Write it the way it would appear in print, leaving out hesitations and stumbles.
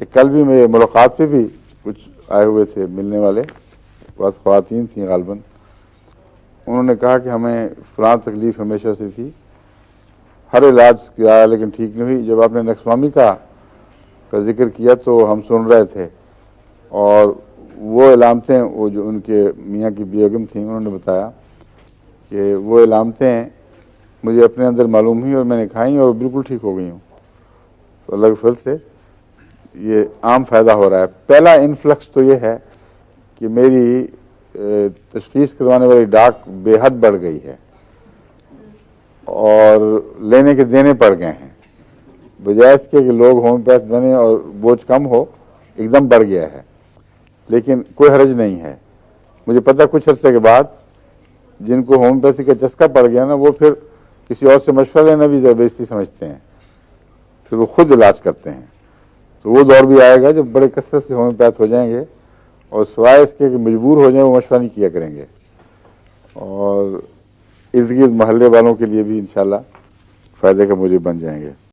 कल भी मेरे मुलाकात पे भी कुछ आए हुए थे मिलने वाले, बस ख़वातीन थी गालबन। उन्होंने कहा कि हमें फ़लाँ तकलीफ़ हमेशा से थी, हर इलाज किया लेकिन ठीक नहीं हुई। जब आपने नक्सवामी का जिक्र किया तो हम सुन रहे थे, और वो इलामतें, वो जो उनके मियाँ की बेगम थी, उन्होंने बताया कि वो इलामतें मुझे अपने अंदर मालूम हुई और मैंने खाई और बिल्कुल ठीक हो गई हूँ। तो अल्लाह के फजल से ये आम फ़ायदा हो रहा है। पहला इन्फ्लक्स तो ये है कि मेरी तशख़ीस करवाने वाली डाक बेहद बढ़ गई है और लेने के देने पड़ गए हैं, बजाय इसके कि लोग होम्योपैथ बने और बोझ कम हो, एकदम बढ़ गया है। लेकिन कोई हर्ज नहीं है। मुझे पता कुछ अर्से के बाद जिनको होम्योपैथी का चस्का पड़ गया ना, वो फिर किसी और से मशवरा लेना भी बेइज्जती समझते हैं, फिर वो खुद इलाज करते हैं। तो वो दौर भी आएगा जब बड़े कसरत से होम्योपैथ हो जाएंगे और सिवाय इसके कि मजबूर हो जाए वो मशवरा नहीं किया करेंगे। और इर्द गिर्द महल्ले वालों के लिए भी इंशाल्लाह फ़ायदे का मूजिब बन जाएंगे।